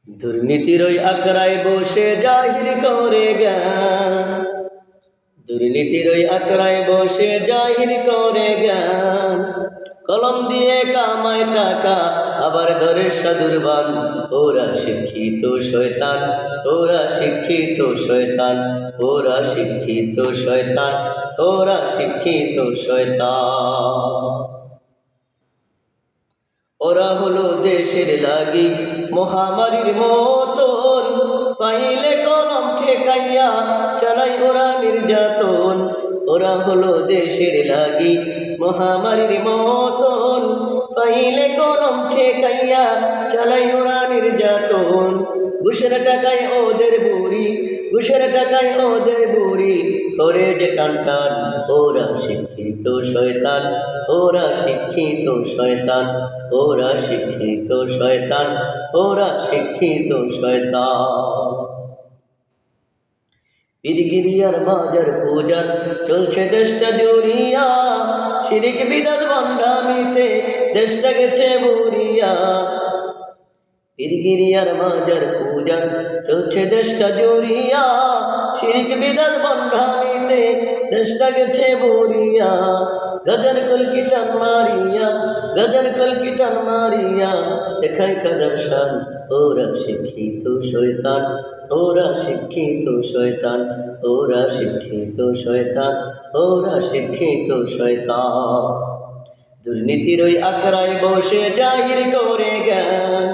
দুর্নীতির ওই আকড়ায় বসে জাহির করে জ্ঞান, দুর্নীতির ওই আকড়ায় বসে জাহির করে জ্ঞান। কলম দিয়ে কামায় টাকা আবার ধরে সাধুরবান। ওরা শিক্ষিত শয়তান, ওরা শিক্ষিত শয়তান, ওরা শিক্ষিত শয়তান, ওরা শিক্ষিত শয়তান। ওরা হলো দেশের লাগি মহামারীর মতন, পাইলে কলম ঠেকাইয়া চালাই ওরা নির্যাতন। ওরা হলো দেশের লাগি মহামারীর মতন, পাইলে কলম ঠেকাইয়া চালাই ওরা নির্যাতন। ঘুষের টাকায় ওদের বুড়ি, ঘুষের টাকায় ওদের বুড়ি করে যে টান টান। ওরা শিক্ষিত শয়তান, ওরা শিক্ষিত শয়তান, ওরা শিক্ষিত শয়তান, ওরা শিক্ষিত শয়তান। পীরগিরিয়ার মাজার পূজার চলছে দেশটা জুড়িয়া, শিরিক বিদাত ভণ্ডামিতে দেশটা গেছে বুড়িয়া। পীরগিরিয়ার মাজার পূজার চলছে দেশটা জুড়িয়া, শিরিক বিদাত ভণ্ডামিতে দেশটা গেছে বুড়িয়া। গজর কলকি টান মারিয়া, গজর কলকি টান মারিয়া দেখায় খাজার শান। ওরা শিক্ষিত শয়তান, ওরা শিক্ষিত শয়তান, ওরা শিক্ষিত শয়তান, ওরা শিক্ষিত শয়তান। দুর্নীতির ওই আকড়ায় বসে জাহির করে জ্ঞান,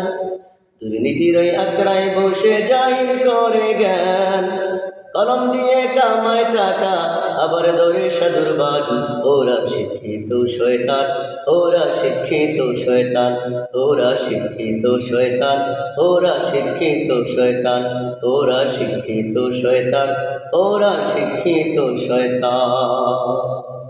দুর্নীতির ওই আকড়ায় বসে জাহির করে জ্ঞান। কলম দিয়ে কামায় টাকা আবার ধরে সাধুরবান। ওরা শিক্ষিত শয়তান, ওরা শিক্ষিত শয়তান, ওরা শিক্ষিত শয়তান, ওরা শিক্ষিত শয়তান, ওরা শিক্ষিত শয়তান, ওরা শিক্ষিত শয়তান।